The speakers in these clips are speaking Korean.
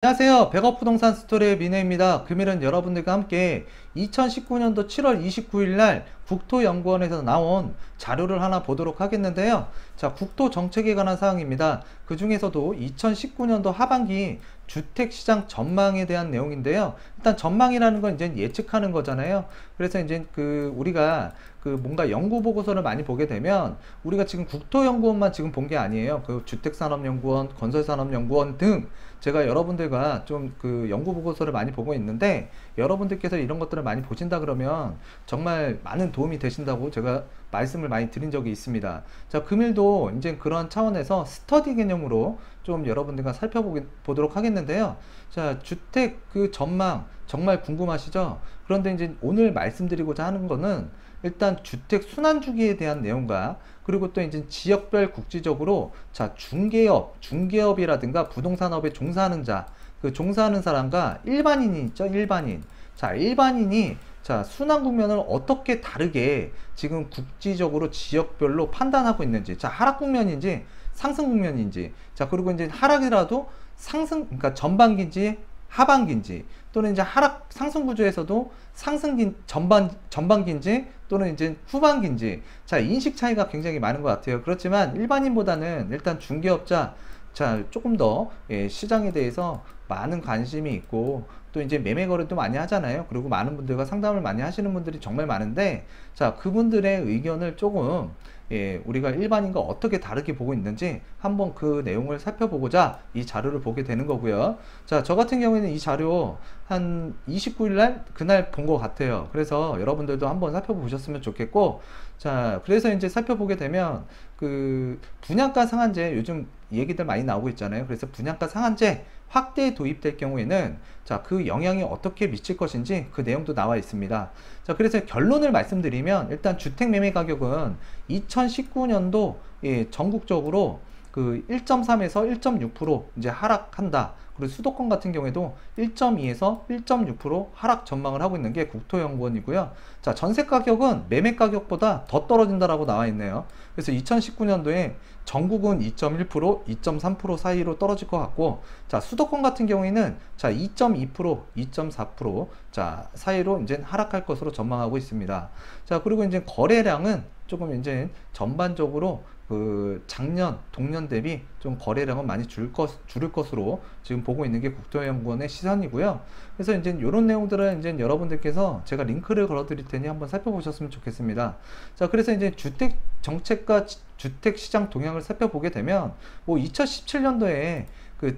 안녕하세요. 백업부동산 스토리의 민혜입니다. 금일은 여러분들과 함께 2019년도 7월 29일 날 국토연구원에서 나온 자료를 하나 보도록 하겠는데요. 자, 국토정책에 관한 사항입니다. 그 중에서도 2019년도 하반기 주택시장 전망에 대한 내용인데요. 일단 전망이라는 건 이제 예측하는 거잖아요. 그래서 이제 우리가 뭔가 연구 보고서를 많이 보게 되면 우리가 지금 국토연구원만 지금 본 게 아니에요. 그 주택산업연구원, 건설산업연구원 등 제가 여러분들과 좀 연구 보고서를 많이 보고 있는데, 여러분들께서 이런 것들을 많이 보신다 그러면 정말 많은 도움이 되신다고 제가 말씀을 많이 드린 적이 있습니다. 자, 금일도 이제 그런 차원에서 스터디 개념으로 좀 여러분들과 살펴보도록 하겠는데요. 자, 주택 전망 정말 궁금하시죠? 그런데 이제 오늘 말씀드리고자 하는 거는 일단 주택 순환 주기에 대한 내용과, 그리고 또 이제 지역별 국지적으로 자, 중개업이라든가 부동산업에 종사하는 자, 그 종사하는 사람과 일반인이 있죠, 일반인. 자, 일반인이 자, 순환 국면을 어떻게 다르게 지금 국지적으로 지역별로 판단하고 있는지, 자, 하락 국면인지 상승 국면인지, 자, 그리고 이제 하락이라도 그러니까 전반기인지 하반기인지, 또는 이제 하락 상승 구조에서도 전반기인지 또는 이제 후반기인지, 자, 인식 차이가 굉장히 많은 것 같아요. 그렇지만 일반인보다는 일단 중개업자, 자, 조금 더 시장에 대해서 많은 관심이 있고, 또 이제 매매 거래도 많이 하잖아요. 그리고 많은 분들과 상담을 많이 하시는 분들이 정말 많은데, 자, 그분들의 의견을 조금 우리가 일반인과 어떻게 다르게 보고 있는지 한번 그 내용을 살펴보고자 이 자료를 보게 되는 거고요. 자, 저 같은 경우에는 이 자료 한 29일 날 그날 본 것 같아요. 그래서 여러분들도 한번 살펴보셨으면 좋겠고, 자, 그래서 이제 살펴보게 되면 분양가 상한제 요즘 얘기들 많이 나오고 있잖아요. 그래서 분양가 상한제 확대 도입될 경우에는 자, 그 영향이 어떻게 미칠 것인지 그 내용도 나와 있습니다. 자, 그래서 결론을 말씀드리면 일단 주택 매매 가격은 2019년도 전국적으로 1.3에서 1.6% 이제 하락한다. 그리고 수도권 같은 경우에도 1.2에서 1.6% 하락 전망을 하고 있는 게 국토연구원이고요. 자, 전세 가격은 매매 가격보다 더 떨어진다라고 나와 있네요. 그래서 2019년도에 전국은 2.1%, 2.3% 사이로 떨어질 것 같고, 자, 수도권 같은 경우에는 자, 2.2%, 2.4% 자, 사이로 이제 하락할 것으로 전망하고 있습니다. 자, 그리고 이제 거래량은 조금 이제 전반적으로 작년, 동년 대비 좀 거래량은 많이 줄을 것으로 지금 보고 있는 게 국토연구원의 시선이고요. 그래서 이제 이런 내용들은 이제 여러분들께서 제가 링크를 걸어 드릴 테니 한번 살펴보셨으면 좋겠습니다. 자, 그래서 이제 주택 정책과 주택 시장 동향을 살펴보게 되면 2017년도에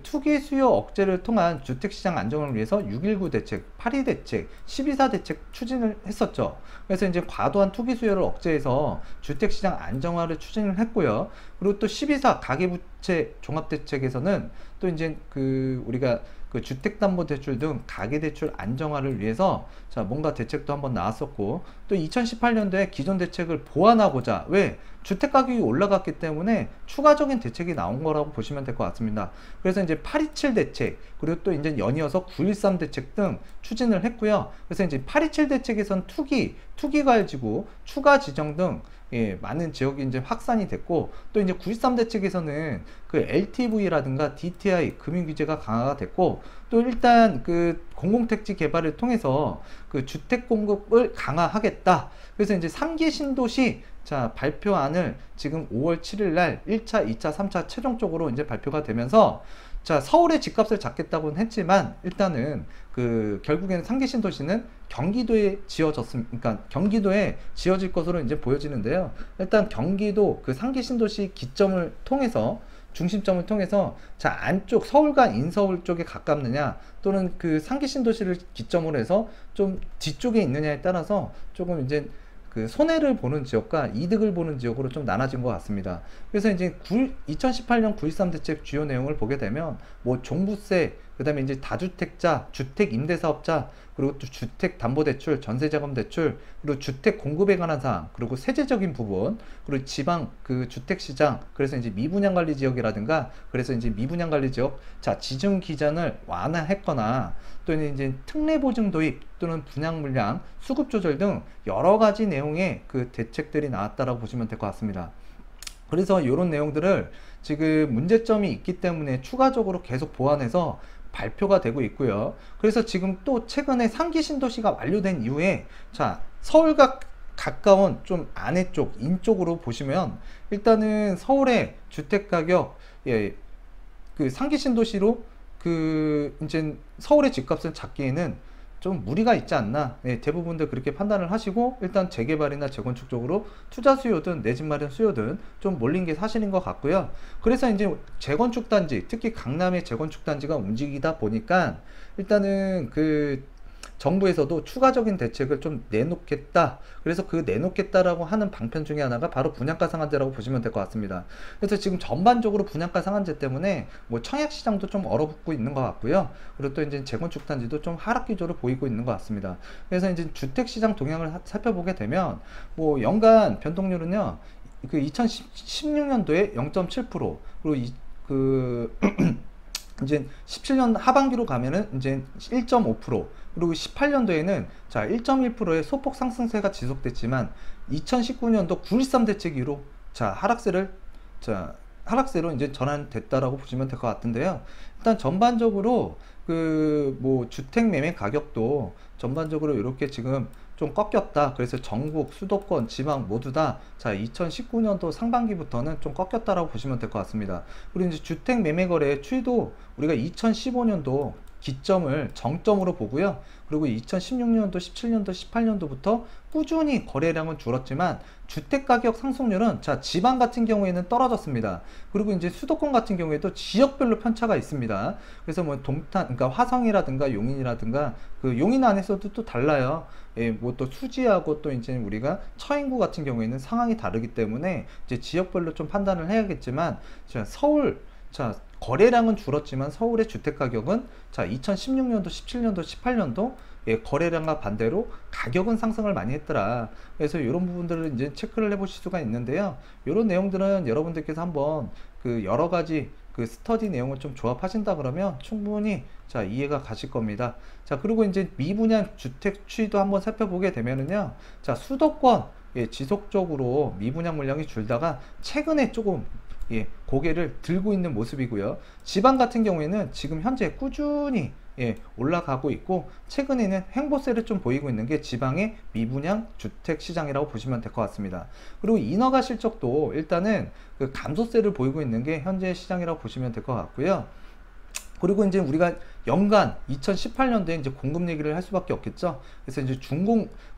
투기 수요 억제를 통한 주택시장 안정을 위해서 6.19 대책, 8.2 대책, 12.4 대책 추진을 했었죠. 그래서 이제 과도한 투기 수요를 억제해서 주택시장 안정화를 추진을 했고요. 그리고 또 12.4 가계부채 종합대책에서는 또 이제 우리가 주택담보대출 등 가계대출 안정화를 위해서 자, 뭔가 대책도 한번 나왔었고, 또 2018년도에 기존 대책을 보완하고자, 왜? 주택가격이 올라갔기 때문에 추가적인 대책이 나온 거라고 보시면 될 것 같습니다. 그래서 이제 8.27 대책, 그리고 또 이제 연이어서 9.13 대책 등 추진을 했고요. 그래서 이제 8.27 대책에선 투기과열지구 추가 지정 등 많은 지역이 이제 확산이 됐고, 또 이제 9.13 대책에서는 LTV라든가 DTI 금융 규제가 강화가 됐고, 또 일단 공공택지 개발을 통해서 주택 공급을 강화하겠다. 그래서 이제 3기 신도시 자, 발표안을 지금 5월 7일 날 1차, 2차, 3차 최종적으로 이제 발표가 되면서, 자, 서울의 집값을 잡겠다고는 했지만 일단은 결국에는 3기 신도시는 그러니까 경기도에 지어질 것으로 이제 보여지는데요. 일단 경기도 3기 신도시 기점을 통해서, 중심점을 통해서 자, 안쪽 서울과 인서울 쪽에 가깝느냐, 또는 3기 신도시를 기점으로 해서 좀 뒤쪽에 있느냐에 따라서 조금 이제 손해를 보는 지역과 이득을 보는 지역으로 좀 나눠진 것 같습니다. 그래서 이제 2018년 9.13 대책 주요 내용을 보게 되면 종부세, 그 다음에 이제 다주택자, 주택 임대사업자, 그리고 또 주택담보대출, 전세자금대출, 그리고 주택 공급에 관한 사항, 그리고 세제적인 부분, 그리고 지방 주택시장, 그래서 이제 미분양관리 지역이라든가, 그래서 이제 미분양관리 지역, 자, 지정 기준을 완화했거나, 또는 이제 특례보증 도입, 또는 분양 물량, 수급 조절 등 여러 가지 내용의 대책들이 나왔다라고 보시면 될 것 같습니다. 그래서 이런 내용들을 지금 문제점이 있기 때문에 추가적으로 계속 보완해서 발표가 되고 있고요. 그래서 지금 또 최근에 상기 신도시가 완료된 이후에 자, 서울과 가까운 좀 안에 쪽, 인쪽으로 보시면 일단은 서울의 주택 가격, 예, 그 상기 신도시로 그 이제 서울의 집값을 잡기에는 좀 무리가 있지 않나. 네, 대부분들 그렇게 판단을 하시고 일단 재개발이나 재건축 쪽으로 투자 수요든 내 집 마련 수요든 좀 몰린 게 사실인 것 같고요. 그래서 이제 재건축 단지, 특히 강남의 재건축 단지가 움직이다 보니까 일단은 그 정부에서도 추가적인 대책을 좀 내놓겠다. 그래서 그 내놓겠다라고 하는 방편 중에 하나가 바로 분양가 상한제라고 보시면 될 것 같습니다. 그래서 지금 전반적으로 분양가 상한제 때문에 뭐 청약 시장도 좀 얼어붙고 있는 것 같고요. 그리고 또 이제 재건축 단지도 좀 하락 기조를 보이고 있는 것 같습니다. 그래서 이제 주택 시장 동향을 살펴보게 되면 뭐 연간 변동률은요. 그 2016년도에 0.7% 그리고 그 이제 17년 하반기로 가면은 이제 1.5% 그리고 18년도에는 자 1.1%의 소폭 상승세가 지속됐지만 2019년도 9.13 대책 이후로 자 하락세로 이제 전환됐다라고 보시면 될 것 같은데요. 일단 전반적으로 그 뭐 주택 매매 가격도 전반적으로 이렇게 지금 좀 꺾였다. 그래서 전국, 수도권, 지방 모두 다 자 2019년도 상반기부터는 좀 꺾였다라고 보시면 될 것 같습니다. 그리고 이제 주택 매매 거래 추이도 우리가 2015년도 기점을 정점으로 보고요. 그리고 2016년도, 17년도, 18년도부터 꾸준히 거래량은 줄었지만 주택가격 상승률은 자 지방 같은 경우에는 떨어졌습니다. 그리고 이제 수도권 같은 경우에도 지역별로 편차가 있습니다. 그래서 뭐 동탄, 그러니까 화성이라든가 용인이라든가 그 용인 안에서도 또 달라요. 예, 뭐 또 수지하고 또 이제 우리가 처인구 같은 경우에는 상황이 다르기 때문에 이제 지역별로 좀 판단을 해야겠지만 서울 자 거래량은 줄었지만 서울의 주택 가격은 자 2016년도, 17년도, 18년도 예, 거래량과 반대로 가격은 상승을 많이 했더라. 그래서 이런 부분들을 이제 체크를 해보실 수가 있는데요. 이런 내용들은 여러분들께서 한번 그 여러 가지 그 스터디 내용을 좀 조합하신다 그러면 충분히 자 이해가 가실 겁니다. 자 그리고 이제 미분양 주택 추이도 한번 살펴보게 되면은요. 자 수도권 예, 지속적으로 미분양 물량이 줄다가 최근에 조금 예, 고개를 들고 있는 모습이고요. 지방 같은 경우에는 지금 현재 꾸준히 예, 올라가고 있고 최근에는 횡보세를 좀 보이고 있는 게 지방의 미분양 주택 시장이라고 보시면 될 것 같습니다. 그리고 인허가 실적도 일단은 그 감소세를 보이고 있는 게 현재 시장이라고 보시면 될 것 같고요. 그리고 이제 우리가 연간 2018년도에 이제 공급 얘기를 할 수밖에 없겠죠. 그래서 이제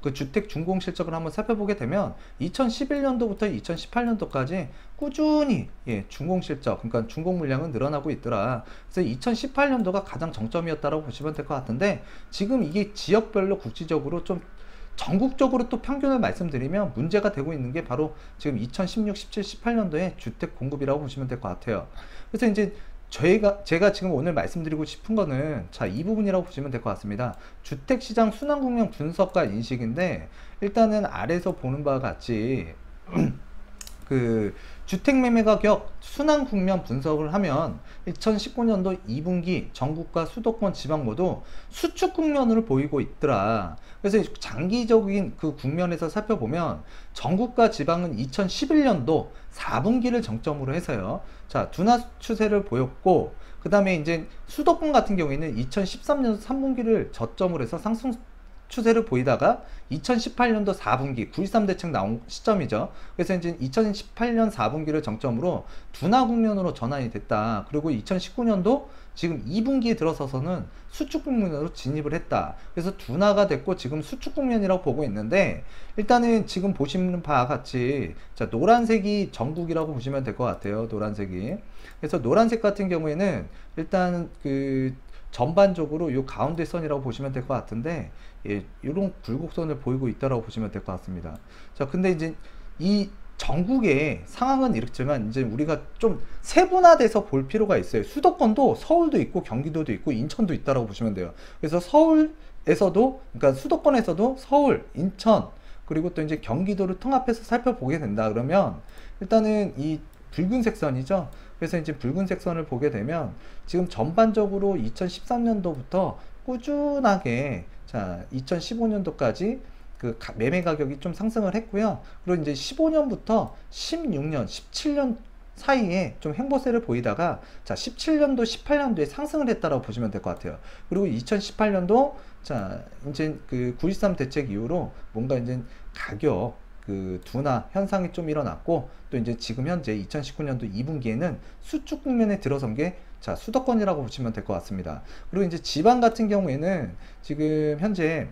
그 주택 준공 실적을 한번 살펴보게 되면 2011년도부터 2018년도까지 꾸준히 예, 준공 실적, 그러니까 준공 물량은 늘어나고 있더라. 그래서 2018년도가 가장 정점이었다라고 보시면 될 것 같은데 지금 이게 지역별로 국지적으로 좀 전국적으로 또 평균을 말씀드리면 문제가 되고 있는 게 바로 지금 2016, 17, 18년도에 주택 공급이라고 보시면 될 것 같아요. 그래서 이제 제가 지금 오늘 말씀드리고 싶은 거는 자, 이 부분이라고 보시면 될 것 같습니다. 주택시장 순환국면 분석과 인식인데 일단은 아래서 보는 바와 같이 그 주택 매매 가격 순환 국면 분석을 하면 2019년도 2분기 전국과 수도권 지방 모두 수축 국면으로 보이고 있더라. 그래서 장기적인 그 국면에서 살펴보면 전국과 지방은 2011년도 4분기를 정점으로 해서요. 자, 둔화 추세를 보였고 그 다음에 이제 수도권 같은 경우에는 2013년 3분기를 저점으로 해서 상승 추세를 보이다가 2018년도 4분기 9.13 대책 나온 시점이죠. 그래서 이제 2018년 4분기를 정점으로 둔화 국면으로 전환이 됐다. 그리고 2019년도 지금 2분기에 들어서서는 수축 국면으로 진입을 했다. 그래서 둔화가 됐고 지금 수축 국면이라고 보고 있는데 일단은 지금 보시는 바와 같이 자, 노란색이 전국이라고 보시면 될 것 같아요. 노란색이. 그래서 노란색 같은 경우에는 일단 그 전반적으로 이 가운데 선이라고 보시면 될 것 같은데 예, 이런 굴곡선을 보이고 있다라고 보시면 될 것 같습니다. 자, 근데 이제 이 전국의 상황은 이렇지만 이제 우리가 좀 세분화돼서 볼 필요가 있어요. 수도권도 서울도 있고 경기도도 있고 인천도 있다라고 보시면 돼요. 그래서 서울에서도 그러니까 수도권에서도 서울, 인천 그리고 또 이제 경기도를 통합해서 살펴보게 된다 그러면 일단은 이 붉은색 선이죠. 그래서 이제 붉은색 선을 보게 되면 지금 전반적으로 2013년도부터 꾸준하게 자 2015년도까지 그 매매 가격이 좀 상승을 했고요. 그리고 이제 15년부터 16년, 17년 사이에 좀 행보세를 보이다가 자 17년도 18년도에 상승을 했다라고 보시면 될 것 같아요. 그리고 2018년도 자 이제 그 9.13 대책 이후로 뭔가 이제 가격 그 둔화 현상이 좀 일어났고, 또 이제 지금 현재 2019년도 2분기에는 수축 국면에 들어선 게 자 수도권이라고 보시면 될 것 같습니다. 그리고 이제 지방 같은 경우에는 지금 현재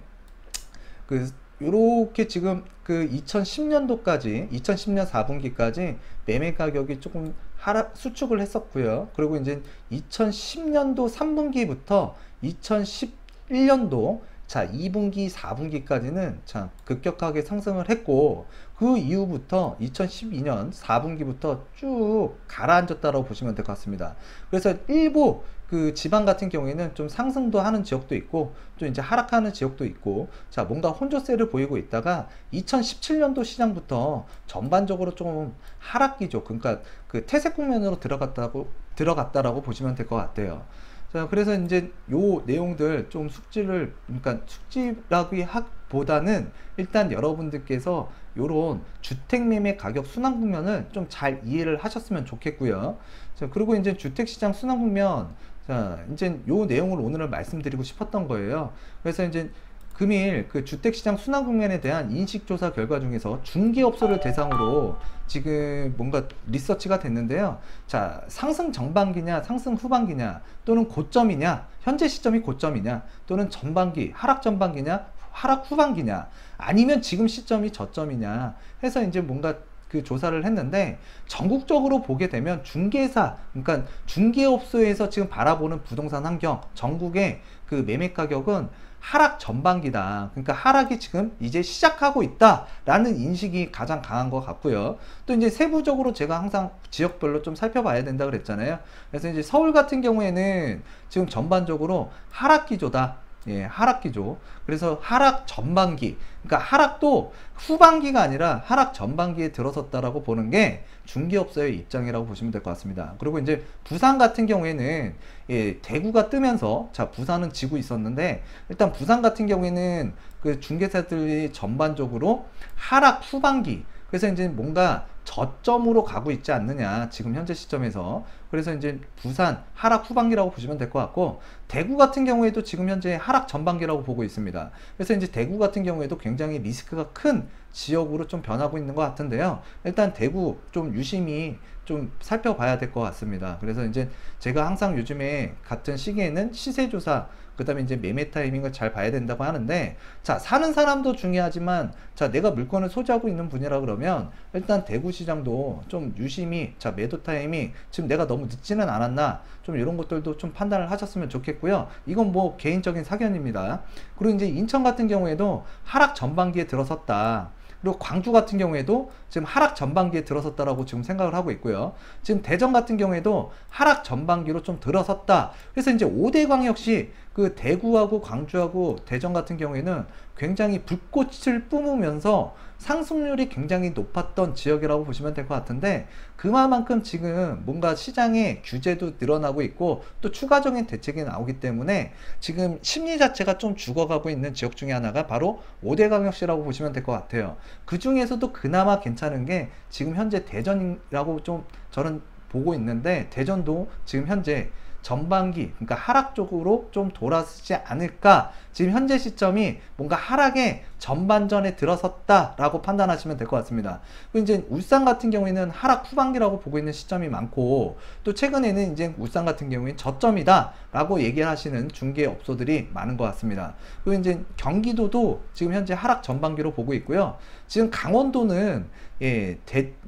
그 요렇게 지금 그 2010년도까지 2010년 4분기까지 매매 가격이 조금 하락 수축을 했었고요. 그리고 이제 2010년도 3분기부터 2011년도 자 2분기 4분기까지는 자 급격하게 상승을 했고, 그 이후부터 2012년 4분기부터 쭉 가라앉았다고 보시면 될 것 같습니다. 그래서 일부 그 지방 같은 경우에는 좀 상승도 하는 지역도 있고, 또 이제 하락하는 지역도 있고, 자 뭔가 혼조세를 보이고 있다가 2017년도 시장부터 전반적으로 좀 하락 기조, 그러니까 그 퇴색 국면으로 들어갔다라고 보시면 될 것 같아요. 자, 그래서 이제 요 내용들 좀 숙지를, 그러니까 숙지라기보다는 일단 여러분들께서 요런 주택 매매 가격 순환 국면을 좀 잘 이해를 하셨으면 좋겠고요. 자, 그리고 이제 주택 시장 순환 국면, 자, 이제 요 내용을 오늘 말씀드리고 싶었던 거예요. 그래서 이제 금일 그 주택시장 순환 국면에 대한 인식조사 결과 중에서 중개업소를 대상으로 지금 뭔가 리서치가 됐는데요. 자, 상승 전반기냐, 상승 후반기냐, 또는 고점이냐, 현재 시점이 고점이냐, 또는 전반기, 하락 전반기냐, 하락 후반기냐, 아니면 지금 시점이 저점이냐 해서 이제 뭔가 그 조사를 했는데, 전국적으로 보게 되면 중개사, 그러니까 중개업소에서 지금 바라보는 부동산 환경, 전국의 그 매매 가격은 하락 전반기다. 그러니까 하락이 지금 이제 시작하고 있다라는 인식이 가장 강한 것 같고요. 또 이제 세부적으로 제가 항상 지역별로 좀 살펴봐야 된다 그랬잖아요. 그래서 이제 서울 같은 경우에는 지금 전반적으로 하락 기조다. 예, 하락 기조. 그래서 하락 전반기, 그러니까 하락도 후반기가 아니라 하락 전반기에 들어섰다라고 보는 게 중개업소의 입장이라고 보시면 될 것 같습니다. 그리고 이제 부산 같은 경우에는 예, 대구가 뜨면서 자 부산은 지고 있었는데, 일단 부산 같은 경우에는 그 중개사들이 전반적으로 하락 후반기, 그래서 이제 뭔가 저점으로 가고 있지 않느냐 지금 현재 시점에서. 그래서 이제 부산 하락 후반기라고 보시면 될 것 같고, 대구 같은 경우에도 지금 현재 하락 전반기라고 보고 있습니다. 그래서 이제 대구 같은 경우에도 굉장히 리스크가 큰 지역으로 좀 변하고 있는 것 같은데요. 일단 대구 좀 유심히 좀 살펴봐야 될 것 같습니다. 그래서 이제 제가 항상 요즘에 같은 시기에는 시세조사, 그 다음에 이제 매매 타이밍을 잘 봐야 된다고 하는데, 자 사는 사람도 중요하지만 자 내가 물건을 소지하고 있는 분이라 그러면 일단 대구 시장도 좀 유심히 자 매도 타이밍 지금 내가 너무 늦지는 않았나, 좀 이런 것들도 좀 판단을 하셨으면 좋겠고요. 이건 뭐 개인적인 사견입니다. 그리고 이제 인천 같은 경우에도 하락 전반기에 들어섰다. 그리고 광주 같은 경우에도 지금 하락 전반기에 들어섰다라고 지금 생각을 하고 있고요. 지금 대전 같은 경우에도 하락 전반기로 좀 들어섰다. 그래서 이제 5대 광역시 그 대구하고 광주하고 대전 같은 경우에는 굉장히 불꽃을 뿜으면서 상승률이 굉장히 높았던 지역이라고 보시면 될 것 같은데, 그만큼 지금 뭔가 시장의 규제도 늘어나고 있고 또 추가적인 대책이 나오기 때문에 지금 심리 자체가 좀 죽어가고 있는 지역 중에 하나가 바로 5대 광역시라고 보시면 될 것 같아요. 그 중에서도 그나마 괜찮은 게 지금 현재 대전이라고 좀 저는 보고 있는데, 대전도 지금 현재 전반기, 그러니까 하락 쪽으로 좀 돌아서지 않을까, 지금 현재 시점이 뭔가 하락의 전반전에 들어섰다라고 판단하시면 될 것 같습니다. 그리고 이제 울산 같은 경우에는 하락 후반기라고 보고 있는 시점이 많고, 또 최근에는 이제 울산 같은 경우에는 저점이다 라고 얘기를 하시는 중개업소들이 많은 것 같습니다. 그리고 이제 경기도도 지금 현재 하락 전반기로 보고 있고요. 지금 강원도는 예,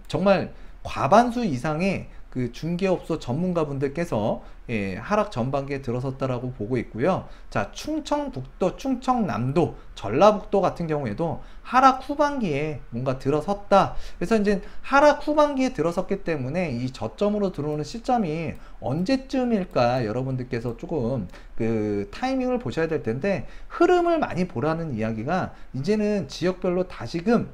정말 과반수 이상의 그 중개업소 전문가분들께서 예, 하락 전반기에 들어섰다라고 보고 있고요. 자, 충청북도, 충청남도, 전라북도 같은 경우에도 하락 후반기에 뭔가 들어섰다. 그래서 이제 하락 후반기에 들어섰기 때문에 이 저점으로 들어오는 시점이 언제쯤일까 여러분들께서 조금 그 타이밍을 보셔야 될 텐데, 흐름을 많이 보라는 이야기가 이제는 지역별로 다시금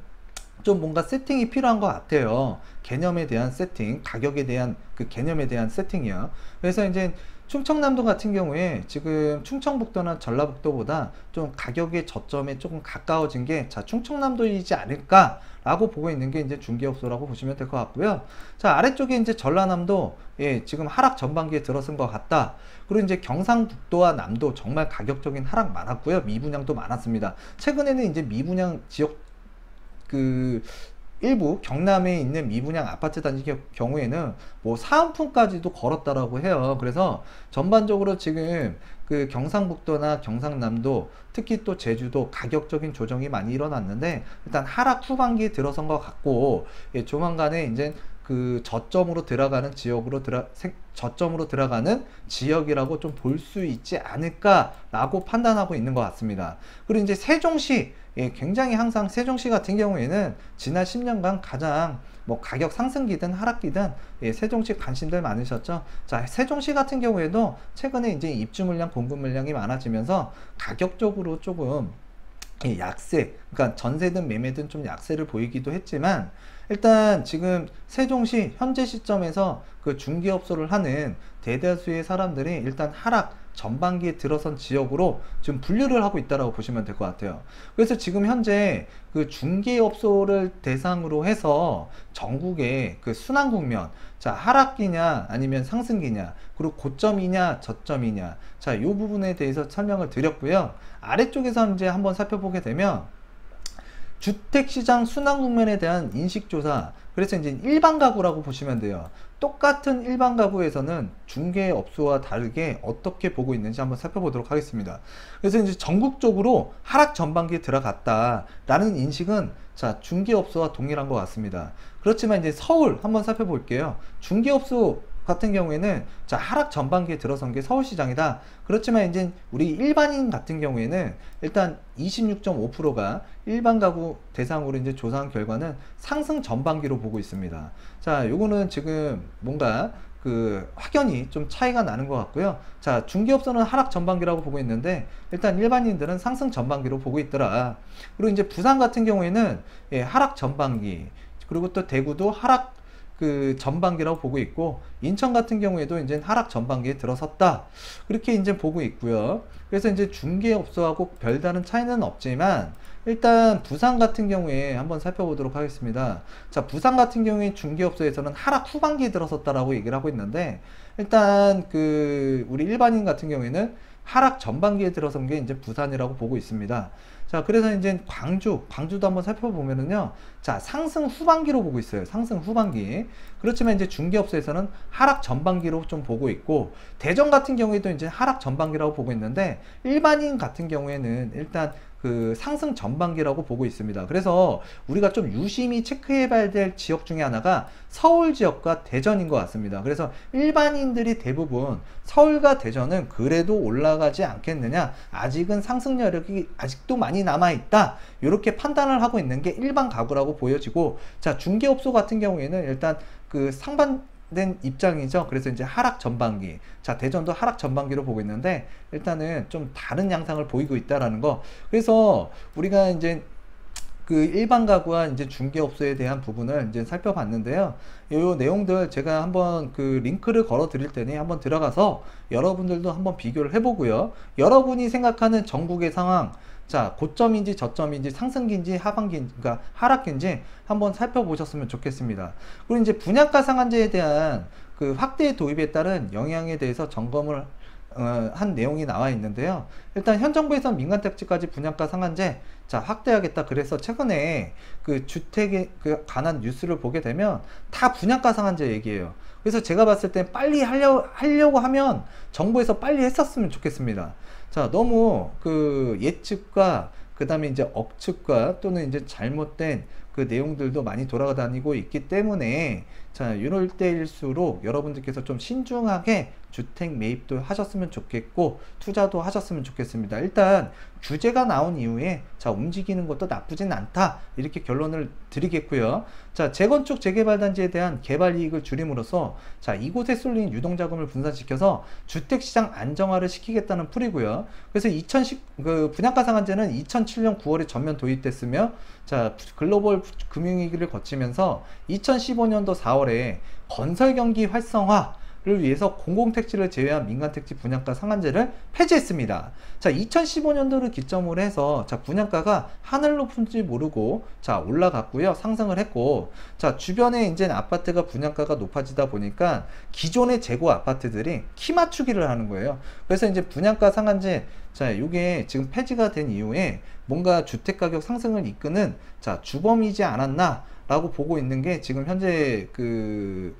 좀 뭔가 세팅이 필요한 것 같아요. 개념에 대한 세팅, 가격에 대한 그 개념에 대한 세팅이요. 그래서 이제 충청남도 같은 경우에 지금 충청북도나 전라북도보다 좀 가격의 저점에 조금 가까워진 게 자, 충청남도이지 않을까라고 보고 있는 게 이제 중개업소라고 보시면 될 것 같고요. 자, 아래쪽에 이제 전라남도 예, 지금 하락 전반기에 들어선 것 같다. 그리고 이제 경상북도와 남도 정말 가격적인 하락 많았고요. 미분양도 많았습니다. 최근에는 이제 미분양 지역 그 일부 경남에 있는 미분양 아파트 단지 경우에는 뭐 사은품까지도 걸었다라고 해요. 그래서 전반적으로 지금 그 경상북도나 경상남도 특히 또 제주도 가격적인 조정이 많이 일어났는데 일단 하락 후반기에 들어선 것 같고 예, 조만간에 이제 그 저점으로 들어가는 저점으로 들어가는 지역이라고 좀 볼 수 있지 않을까라고 판단하고 있는 것 같습니다. 그리고 이제 세종시 예, 굉장히 항상 세종시 같은 경우에는 지난 10년간 가장 뭐 가격 상승기든 하락기든 예, 세종시 관심들 많으셨죠. 자, 세종시 같은 경우에도 최근에 이제 입주 물량, 공급 물량이 많아지면서 가격적으로 조금 예, 약세, 그러니까 전세든 매매든 좀 약세를 보이기도 했지만 일단 지금 세종시 현재 시점에서 그 중개업소를 하는 대다수의 사람들이 일단 하락 전반기에 들어선 지역으로 지금 분류를 하고 있다고 보시면 될 것 같아요. 그래서 지금 현재 그 중개업소를 대상으로 해서 전국에 그 순환 국면, 자, 하락기냐 아니면 상승기냐, 그리고 고점이냐 저점이냐, 자, 이 부분에 대해서 설명을 드렸고요. 아래쪽에서 이제 한번 살펴보게 되면 주택시장 순환 국면에 대한 인식조사, 그래서 이제 일반 가구라고 보시면 돼요. 똑같은 일반 가구에서는 중개업소와 다르게 어떻게 보고 있는지 한번 살펴보도록 하겠습니다. 그래서 이제 전국적으로 하락 전반기에 들어갔다라는 인식은 자, 중개업소와 동일한 것 같습니다. 그렇지만 이제 서울 한번 살펴볼게요. 중개업소 같은 경우에는 자, 하락 전반기에 들어선 게 서울시장이다. 그렇지만 이제 우리 일반인 같은 경우에는 일단 26.5%가 일반 가구 대상으로 이제 조사한 결과는 상승 전반기로 보고 있습니다. 자, 요거는 지금 뭔가 그 확연히 좀 차이가 나는 것 같고요. 자, 중개업소는 하락 전반기라고 보고 있는데 일단 일반인들은 상승 전반기로 보고 있더라. 그리고 이제 부산 같은 경우에는 예, 하락 전반기, 그리고 또 대구도 하락 그 전반기라고 보고 있고, 인천 같은 경우에도 이제 하락 전반기에 들어섰다, 그렇게 이제 보고 있고요. 그래서 이제 중개업소하고 별다른 차이는 없지만 일단 부산 같은 경우에 한번 살펴보도록 하겠습니다. 자, 부산 같은 경우에 중개업소에서는 하락 후반기에 들어섰다라고 얘기를 하고 있는데 일단 그 우리 일반인 같은 경우에는 하락 전반기에 들어선 게 이제 부산이라고 보고 있습니다. 자, 그래서 이제 광주도 한번 살펴보면은요. 자, 상승 후반기로 보고 있어요. 상승 후반기. 그렇지만 이제 중개업소에서는 하락 전반기로 좀 보고 있고, 대전 같은 경우에도 이제 하락 전반기라고 보고 있는데, 일반인 같은 경우에는 일단 그 상승 전반기라고 보고 있습니다. 그래서 우리가 좀 유심히 체크해 봐야 될 지역 중에 하나가 서울 지역과 대전인 것 같습니다. 그래서 일반인들이 대부분 서울과 대전은 그래도 올라가지 않겠느냐, 아직은 상승 여력이 아직도 많이 남아 있다, 이렇게 판단을 하고 있는 게 일반 가구라고 보여지고, 자, 중개업소 같은 경우에는 일단 그 상반된 입장이죠. 그래서 이제 하락 전반기, 자, 대전도 하락 전반기로 보고 있는데 일단은 좀 다른 양상을 보이고 있다라는 거. 그래서 우리가 이제 그 일반 가구와 이제 중개업소에 대한 부분을 이제 살펴봤는데요. 요 내용들 제가 한번 그 링크를 걸어 드릴 테니 한번 들어가서 여러분들도 한번 비교를 해보고요. 여러분이 생각하는 전국의 상황, 자, 고점인지 저점인지 상승기인지 하반기인지, 그러니까 하락기인지 한번 살펴보셨으면 좋겠습니다. 그리고 이제 분양가 상한제에 대한 그 확대 도입에 따른 영향에 대해서 점검을 한 내용이 나와 있는데요. 일단 현 정부에서 민간택지까지 분양가 상한제 자, 확대하겠다. 그래서 최근에 그 주택에 그 관한 뉴스를 보게 되면 다 분양가 상한제 얘기예요. 그래서 제가 봤을 때 빨리 하려고 하면 정부에서 빨리 했었으면 좋겠습니다. 자, 너무 그 예측과 그 다음에 이제 억측과 또는 이제 잘못된 그 내용들도 많이 돌아다니고 있기 때문에 자, 이럴 때일수록 여러분들께서 좀 신중하게 주택 매입도 하셨으면 좋겠고 투자도 하셨으면 좋겠습니다. 일단 규제가 나온 이후에 자, 움직이는 것도 나쁘진 않다, 이렇게 결론을 드리겠고요. 자, 재건축 재개발 단지에 대한 개발 이익을 줄임으로써 자, 이곳에 쏠린 유동자금을 분산시켜서 주택시장 안정화를 시키겠다는 풀이고요. 그래서 그 분양가 상한제는 2007년 9월에 전면 도입됐으며 자, 글로벌 금융위기를 거치면서 2015년도 4월에 건설 경기 활성화를 위해서 공공택지를 제외한 민간택지 분양가 상한제를 폐지했습니다. 자, 2015년도를 기점으로 해서 자, 분양가가 하늘 높은지 모르고 자, 올라갔고요. 상승을 했고, 자, 주변에 이제 아파트가 분양가가 높아지다 보니까 기존의 재고 아파트들이 키 맞추기를 하는 거예요. 그래서 이제 분양가 상한제, 자, 이게 지금 폐지가 된 이후에 뭔가 주택가격 상승을 이끄는 자, 주범이지 않았나 라고 보고 있는 게 지금 현재 그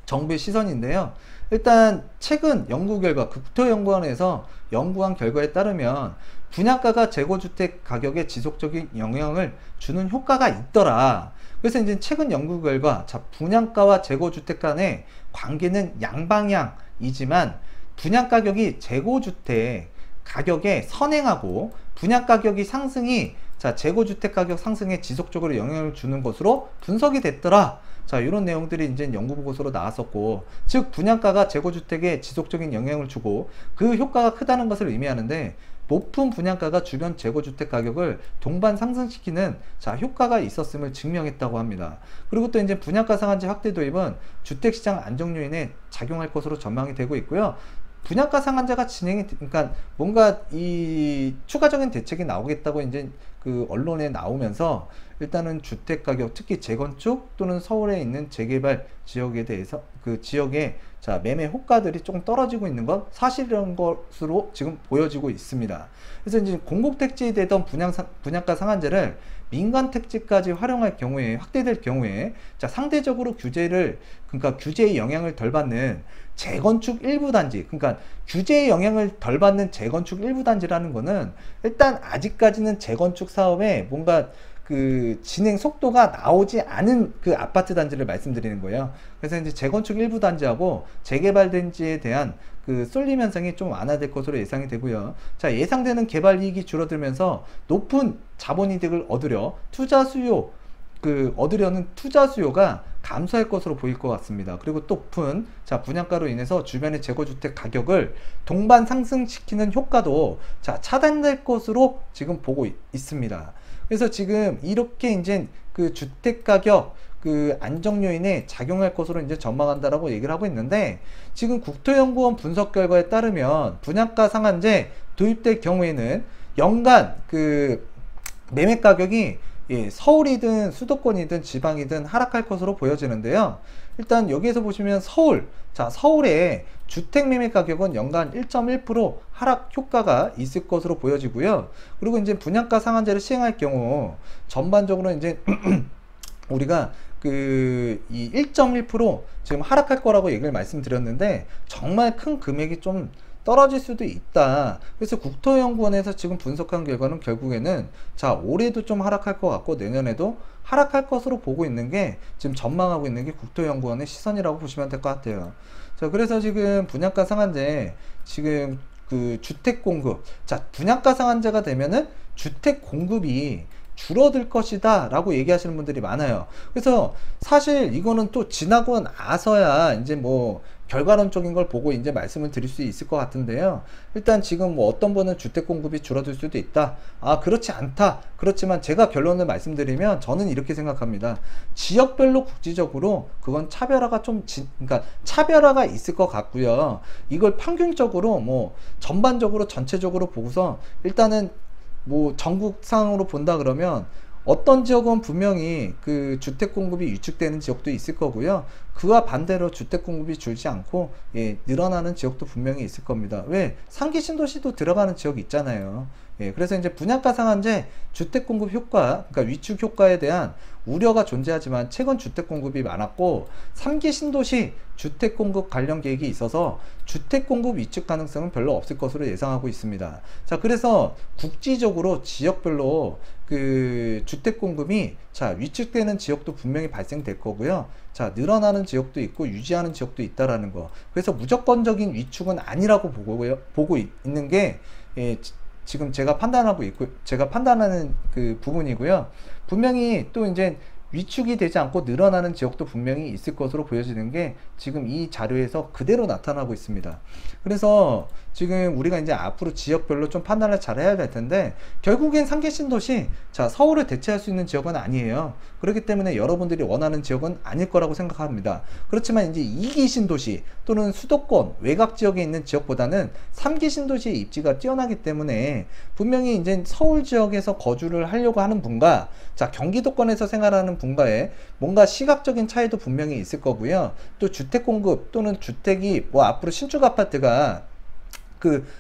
정부의 시선인데요. 일단 최근 연구 결과, 국토연구원에서 연구한 결과에 따르면 분양가가 재고주택 가격에 지속적인 영향을 주는 효과가 있더라. 그래서 이제 최근 연구 결과, 자, 분양가와 재고주택 간의 관계는 양방향이지만 분양가격이 재고주택 가격에 선행하고 분양가격이 상승이 자, 재고주택 가격 상승에 지속적으로 영향을 주는 것으로 분석이 됐더라. 자, 이런 내용들이 이제 연구보고서로 나왔었고, 즉 분양가가 재고주택에 지속적인 영향을 주고 그 효과가 크다는 것을 의미하는데, 높은 분양가가 주변 재고주택 가격을 동반 상승시키는 자, 효과가 있었음을 증명했다고 합니다. 그리고 또 이제 분양가 상한제 확대 도입은 주택시장 안정 요인에 작용할 것으로 전망이 되고 있고요. 분양가 상한제가 그러니까 뭔가 이 추가적인 대책이 나오겠다고 이제 그 언론에 나오면서 일단은 주택 가격, 특히 재건축 또는 서울에 있는 재개발 지역에 대해서 그 지역의 자, 매매 호가들이 조금 떨어지고 있는 건 사실이라는 것으로 지금 보여지고 있습니다. 그래서 이제 공공택지에 되던 분양가 상한제를 민간 택지까지 활용할 경우에, 확대될 경우에 자, 상대적으로 그러니까 규제의 영향을 덜 받는 재건축 일부 단지, 그러니까 규제의 영향을 덜 받는 재건축 일부 단지라는 거는 일단 아직까지는 재건축 사업에 뭔가 그 진행 속도가 나오지 않은 그 아파트 단지를 말씀드리는 거예요. 그래서 이제 재건축 일부 단지하고 재개발 단지에 대한 그 쏠림 현상이 좀 완화될 것으로 예상이 되고요. 자, 예상되는 개발 이익이 줄어들면서 높은 자본 이득을 얻으려는 투자 수요가 감소할 것으로 보일 것 같습니다. 그리고 또 높은 자, 분양가로 인해서 주변의 재고주택 가격을 동반 상승시키는 효과도 자, 차단될 것으로 지금 보고 있습니다. 그래서 지금 이렇게 이제 그 주택가격 그 안정 요인에 작용할 것으로 이제 전망한다라고 얘기를 하고 있는데, 지금 국토연구원 분석 결과에 따르면 분양가 상한제 도입될 경우에는 연간 그 매매 가격이 서울이든 수도권이든 지방이든 하락할 것으로 보여지는데요. 일단 여기에서 보시면 서울의 주택 매매 가격은 연간 1.1% 하락 효과가 있을 것으로 보여지고요. 그리고 이제 분양가 상한제를 시행할 경우 전반적으로 이제 우리가 이 1.1% 지금 하락할 거라고 얘기를 말씀드렸는데, 정말 큰 금액이 좀 떨어질 수도 있다. 그래서 국토연구원에서 지금 분석한 결과는 결국에는 자, 올해도 좀 하락할 것 같고 내년에도 하락할 것으로 보고 있는 게, 지금 전망하고 있는 게 국토연구원의 시선이라고 보시면 될 것 같아요. 자, 그래서 지금 분양가 상한제, 지금 그 주택 공급, 자, 분양가 상한제가 되면은 주택 공급이 줄어들 것이다 라고 얘기하시는 분들이 많아요. 그래서 사실 이거는 또 지나고 나서야 이제 뭐 결과론적인 걸 보고 이제 말씀을 드릴 수 있을 것 같은데요. 일단 지금 뭐 어떤 분은 주택 공급이 줄어들 수도 있다, 아 그렇지 않다, 그렇지만 제가 결론을 말씀드리면 저는 이렇게 생각합니다. 지역별로 국지적으로 그건 차별화가 그러니까 차별화가 있을 것 같고요. 이걸 평균적으로 뭐 전반적으로 전체적으로 보고서 일단은 뭐 전국상으로 본다 그러면 어떤 지역은 분명히 그 주택 공급이 위축되는 지역도 있을 거고요. 그와 반대로 주택 공급이 줄지 않고 늘어나는 지역도 분명히 있을 겁니다. 왜? 상기 신도시도 들어가는 지역이 있잖아요. 그래서 이제 분양가 상한제 주택 공급 효과, 그러니까 위축 효과에 대한 우려가 존재하지만 최근 주택 공급이 많았고 3기 신도시 주택 공급 관련 계획이 있어서 주택 공급 위축 가능성은 별로 없을 것으로 예상하고 있습니다. 자, 그래서 국지적으로 지역별로 그 주택 공급이 자, 위축되는 지역도 분명히 발생될 거고요. 자, 늘어나는 지역도 있고 유지하는 지역도 있다라는 거. 그래서 무조건적인 위축은 아니라고 보고 있는 게 지금 제가 판단하는 그 부분이고요. 분명히 또 이제 위축이 되지 않고 늘어나는 지역도 분명히 있을 것으로 보여지는 게 지금 이 자료에서 그대로 나타나고 있습니다. 그래서 지금 우리가 이제 앞으로 지역별로 좀 판단을 잘 해야 될 텐데, 결국엔 3기 신도시, 자, 서울을 대체할 수 있는 지역은 아니에요. 그렇기 때문에 여러분들이 원하는 지역은 아닐 거라고 생각합니다. 그렇지만 이제 2기 신도시 또는 수도권 외곽 지역에 있는 지역보다는 3기 신도시의 입지가 뛰어나기 때문에 분명히 이제 서울 지역에서 거주를 하려고 하는 분과, 자, 경기도권에서 생활하는 분과의 뭔가 시각적인 차이도 분명히 있을 거고요. 또 주택 공급 또는 주택이 뭐 앞으로 신축 아파트가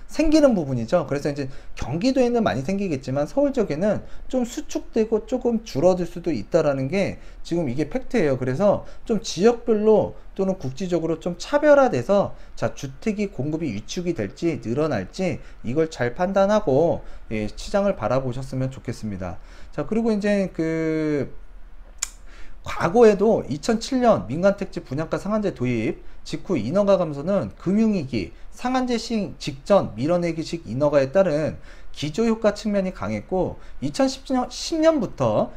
생기는 부분이죠. 그래서 이제 경기도에는 많이 생기겠지만 서울 지역에는 좀 수축되고 조금 줄어들 수도 있다라는 게 지금 이게 팩트예요. 그래서 좀 지역별로 또는 국지적으로 좀 차별화돼서, 자, 주택이 공급이 위축이 될지 늘어날지 이걸 잘 판단하고, 예, 시장을 바라보셨으면 좋겠습니다. 자, 그리고 이제 과거에도 2007년 민간택지 분양가 상한제 도입 직후 인허가 감소는 금융위기, 상한제 시행 직전 밀어내기식 인허가에 따른 기조효과 측면이 강했고, 2010년부터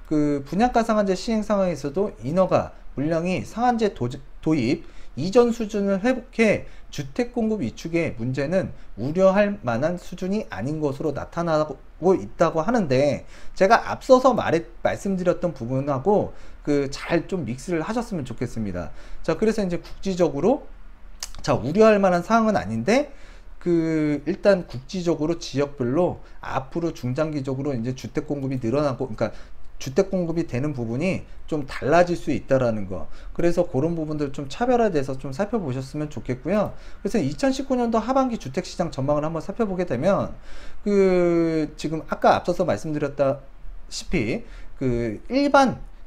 그 분양가 상한제 시행 상황에서도 인허가 물량이 상한제 도입 이전 수준을 회복해 주택 공급 위축의 문제는 우려할 만한 수준이 아닌 것으로 나타나고 있다고 하는데, 제가 앞서서 말씀드렸던 부분하고 잘 좀 믹스를 하셨으면 좋겠습니다. 자, 그래서 이제 국지적으로, 자, 우려할 만한 사항은 아닌데, 일단 국지적으로 지역별로 앞으로 중장기적으로 이제 주택 공급이 늘어나고, 그러니까 주택 공급이 되는 부분이 좀 달라질 수 있다라는 거. 그래서 그런 부분들 좀 차별화돼서 좀 살펴보셨으면 좋겠고요. 그래서 2019년도 하반기 주택시장 전망을 한번 살펴보게 되면, 지금 아까 앞서서 말씀드렸다시피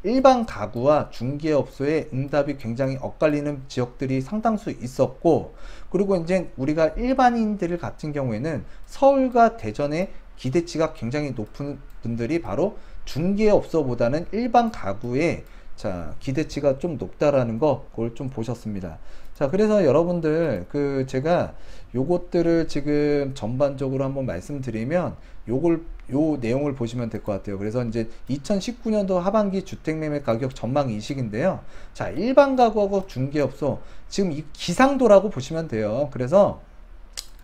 일반 가구와 중개업소의 응답이 굉장히 엇갈리는 지역들이 상당수 있었고, 그리고 이제 우리가 일반인들 같은 경우에는 서울과 대전의 기대치가 굉장히 높은 분들이 바로 중개업소보다는 일반 가구의, 자, 기대치가 좀 높다라는 거, 그걸 좀 보셨습니다. 자, 그래서 여러분들 제가 요것들을 지금 전반적으로 한번 말씀드리면 요 내용을 보시면 될 것 같아요. 그래서 이제 2019년도 하반기 주택매매 가격 전망 인식인데요. 자, 일반 가구하고 중개업소 지금 이 기상도라고 보시면 돼요. 그래서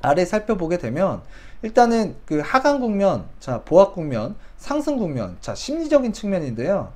아래 살펴보게 되면 일단은 하강 국면, 자, 보합 국면, 상승 국면, 자, 심리적인 측면인데요.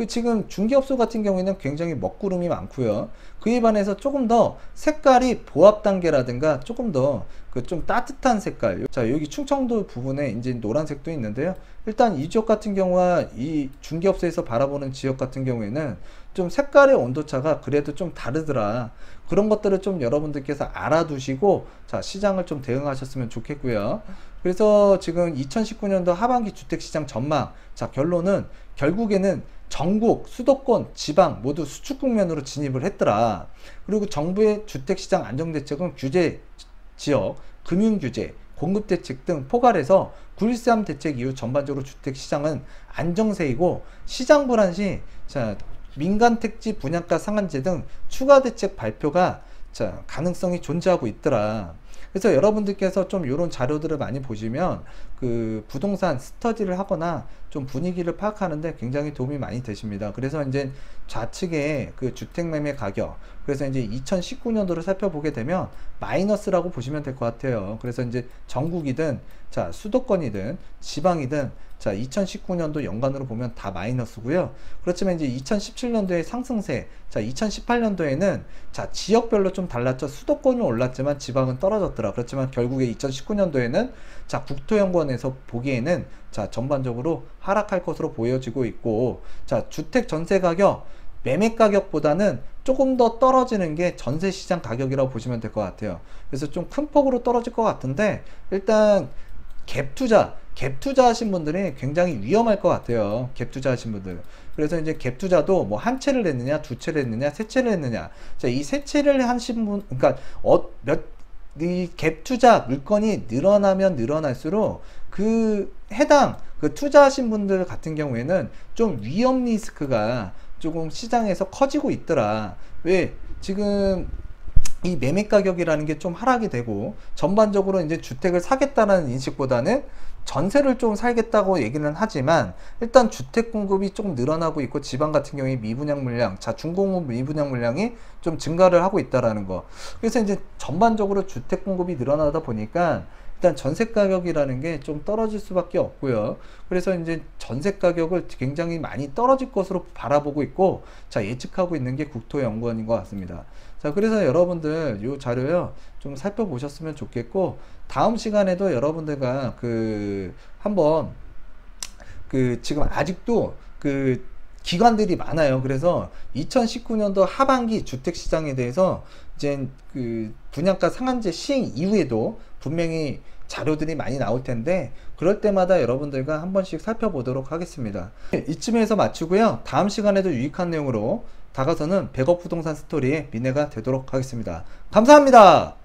지금 중개업소 같은 경우에는 굉장히 먹구름이 많고요. 그에 반해서 조금 더 색깔이 보합 단계라든가 조금 더 좀 따뜻한 색깔, 자, 여기 충청도 부분에 이제 노란색도 있는데요. 일단 이 지역 같은 경우와 이 중개업소에서 바라보는 지역 같은 경우에는 좀 색깔의 온도차가 그래도 좀 다르더라. 그런 것들을 좀 여러분들께서 알아두시고, 자, 시장을 좀 대응하셨으면 좋겠고요. 그래서 지금 2019년도 하반기 주택시장 전망, 자, 결론은 결국에는 전국, 수도권, 지방 모두 수축 국면으로 진입을 했더라. 그리고 정부의 주택시장 안정대책은 규제 지역, 금융규제, 공급대책 등 포괄해서 9.13 대책 이후 전반적으로 주택시장은 안정세이고, 시장 불안 시, 자, 민간택지 분양가 상한제 등 추가 대책 발표가, 자, 가능성이 존재하고 있더라. 그래서 여러분들께서 좀 이런 자료들을 많이 보시면 부동산 스터디를 하거나 좀 분위기를 파악하는데 굉장히 도움이 많이 되십니다. 그래서 이제 좌측에 주택매매 가격, 그래서 이제 2019년도를 살펴보게 되면 마이너스라고 보시면 될 것 같아요. 그래서 이제 전국이든, 자, 수도권이든 지방이든, 자, 2019년도 연간으로 보면 다 마이너스고요. 그렇지만 이제 2017년도에 상승세, 자, 2018년도에는, 자, 지역별로 좀 달랐죠. 수도권은 올랐지만 지방은 떨어졌더라. 그렇지만 결국에 2019년도에는, 자, 국토연구원에서 보기에는, 자, 전반적으로 하락할 것으로 보여지고 있고, 자, 주택 전세 가격, 매매 가격보다는 조금 더 떨어지는 게 전세시장 가격이라고 보시면 될 것 같아요. 그래서 좀 큰 폭으로 떨어질 것 같은데, 일단 갭 투자 하신 분들이 굉장히 위험할 것 같아요. 갭 투자 하신 분들. 그래서 이제 갭 투자도 뭐 한 채를 냈느냐, 두 채를 했느냐, 세 채를 했느냐. 자, 이 세 채를 하신 분, 그러니까 이 갭 투자 물건이 늘어나면 늘어날수록 해당 투자하신 분들 같은 경우에는 좀 위험 리스크가 조금 시장에서 커지고 있더라. 왜? 지금 이 매매 가격이라는 게 좀 하락이 되고 전반적으로 이제 주택을 사겠다는 인식보다는 전세를 좀 살겠다고 얘기는 하지만 일단 주택 공급이 조금 늘어나고 있고 지방 같은 경우에 미분양 물량, 중공업 미분양 물량이 좀 증가를 하고 있다라는 거. 그래서 이제 전반적으로 주택 공급이 늘어나다 보니까 일단 전세 가격이라는 게 좀 떨어질 수밖에 없고요. 그래서 이제 전세 가격을 굉장히 많이 떨어질 것으로 바라보고 있고, 자, 예측하고 있는 게 국토연구원인 것 같습니다. 자, 그래서 여러분들 요 자료요 좀 살펴보셨으면 좋겠고, 다음 시간에도 여러분들과 한번 지금 아직도 기관들이 많아요. 그래서 2019년도 하반기 주택시장에 대해서 이제 분양가 상한제 시행 이후에도 분명히 자료들이 많이 나올 텐데, 그럴 때마다 여러분들과 한 번씩 살펴보도록 하겠습니다. 이쯤에서 마치고요. 다음 시간에도 유익한 내용으로 다가서는 100억 부동산 스토리의 미래가 되도록 하겠습니다. 감사합니다.